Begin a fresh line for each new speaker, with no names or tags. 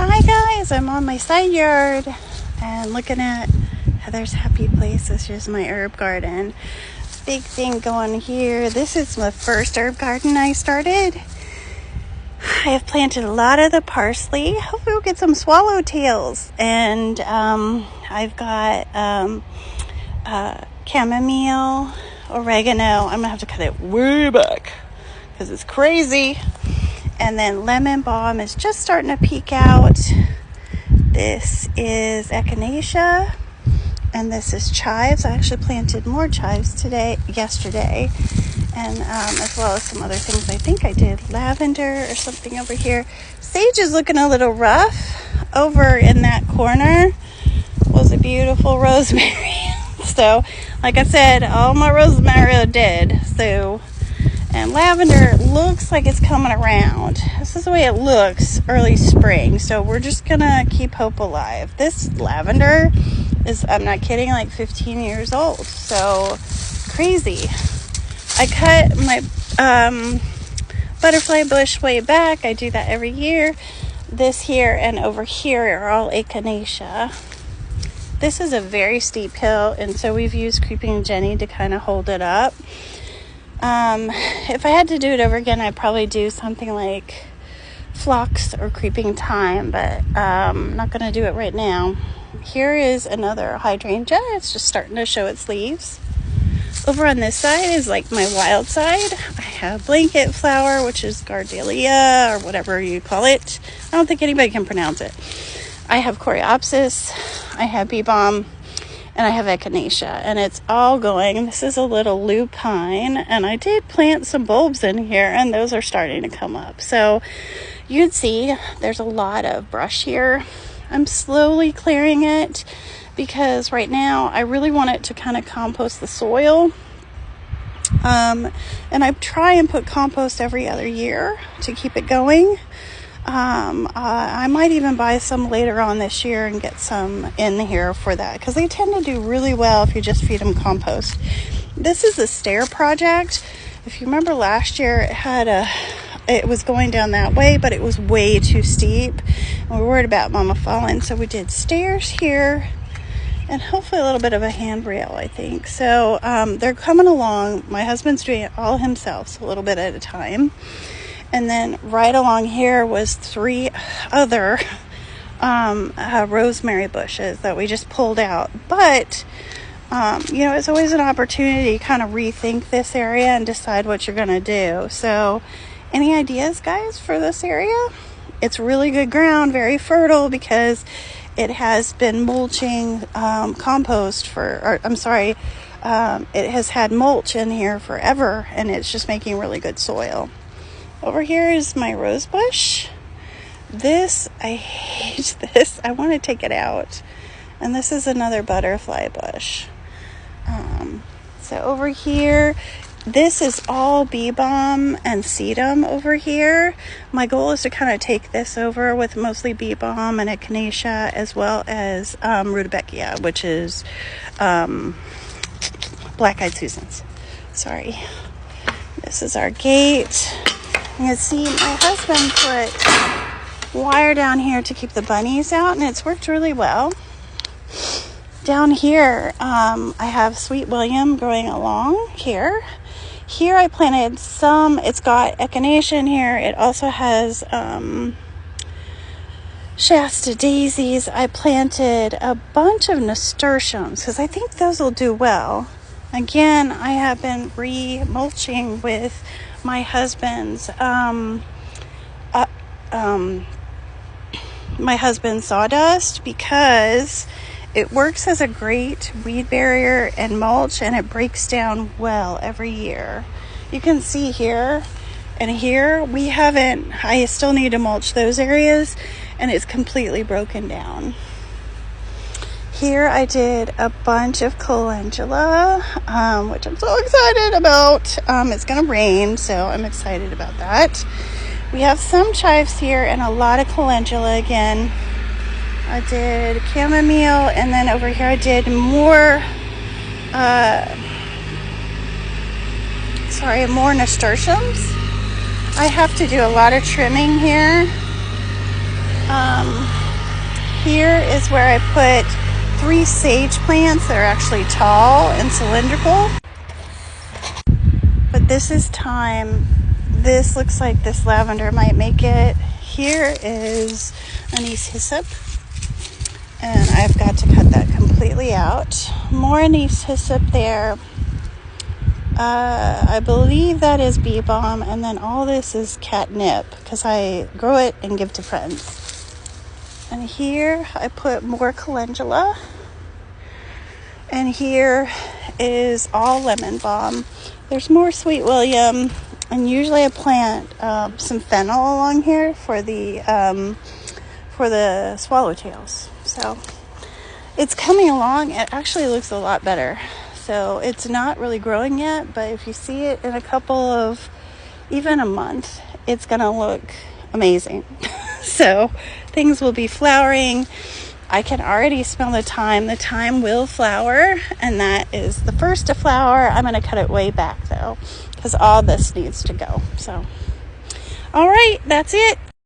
Hi guys, I'm on my side yard and looking at Heather's Happy Place. This is my herb garden. Big thing going here. This is the first herb garden I started. I have planted a lot of the parsley. Hopefully we'll get some swallowtails. And I've got chamomile, oregano. I'm going to have to cut it way back because it's crazy. And then lemon balm is just starting to peek out. This is echinacea. And this is chives. I actually planted more chives yesterday. And as well as some other things. I think I did lavender or something over here. Sage is looking a little rough. Over in that corner was a beautiful rosemary. So, like I said, all my rosemary are dead. And lavender looks like it's coming around. This is the way it looks early spring. So we're just going to keep hope alive. This lavender is, I'm not kidding, like 15 years old. So crazy. I cut my butterfly bush way back. I do that every year. This here and over here are all echinacea. This is a very steep hill, and so we've used Creeping Jenny to kind of hold it up. If I had to do it over again, I'd probably do something like phlox or creeping thyme, but I'm not going to do it right now. Here is another hydrangea. It's just starting to show its leaves. Over on this side is like my wild side. I have blanket flower, which is Gardelia or whatever you call it. I don't think anybody can pronounce it. I have Coreopsis. I have bee balm. And I have echinacea, and it's all going. This is a little lupine, and I did plant some bulbs in here, and those are starting to come up. So you can see there's a lot of brush here. I'm slowly clearing it because right now I really want it to kind of compost the soil. And I try and put compost every other year to keep it going. I might even buy some later on this year and get some in here for that because they tend to do really well if you just feed them compost. This is the stair project. If you remember last year, it was going down that way, but it was way too steep. And we were worried about Mama falling, so we did stairs here and hopefully a little bit of a handrail, I think. So they're coming along. My husband's doing it all himself, so a little bit at a time. And then right along here was 3 other rosemary bushes that we just pulled out. But, it's always an opportunity to kind of rethink this area and decide what you're going to do. So, any ideas, guys, for this area? It's really good ground, very fertile because it has been mulching compost it has had mulch in here forever, and it's just making really good soil. Over here is my rose bush. I hate this. I want to take it out. And this is another butterfly bush. So over here, this is all bee balm and sedum over here. My goal is to kind of take this over with mostly bee balm and echinacea as well as rudbeckia, which is black-eyed Susans. Sorry. This is our gate. You can see my husband put wire down here to keep the bunnies out, and it's worked really well. Down here, I have Sweet William growing along here. Here I planted it's got echinacea in here. It also has Shasta daisies. I planted a bunch of nasturtiums because I think those will do well. Again, I have been re-mulching with my husband's sawdust because it works as a great weed barrier and mulch, and it breaks down well every year. You can see here and here I still need to mulch those areas, and it's completely broken down. Here I did a bunch of calendula, which I'm so excited about. It's going to rain, so I'm excited about that. We have some chives here and a lot of calendula again. I did chamomile, and then over here I did more more nasturtiums. I have to do a lot of trimming here Here is where I put 3 sage plants that are actually tall and cylindrical. But this is time. This looks like this lavender might make it. Here is anise hyssop. And I've got to cut that completely out. More anise hyssop there. I believe that is bee balm. And then all this is catnip because I grow it and give to friends. And here I put more calendula. And here is all lemon balm. There's more sweet William. And usually I plant some fennel along here for the swallowtails. So it's coming along. It actually looks a lot better. So it's not really growing yet, but if you see it in even a month, it's going to look amazing. So things will be flowering. I can already smell the thyme. The thyme will flower, and that is the first to flower. I'm going to cut it way back though, because all this needs to go. So, all right, that's it.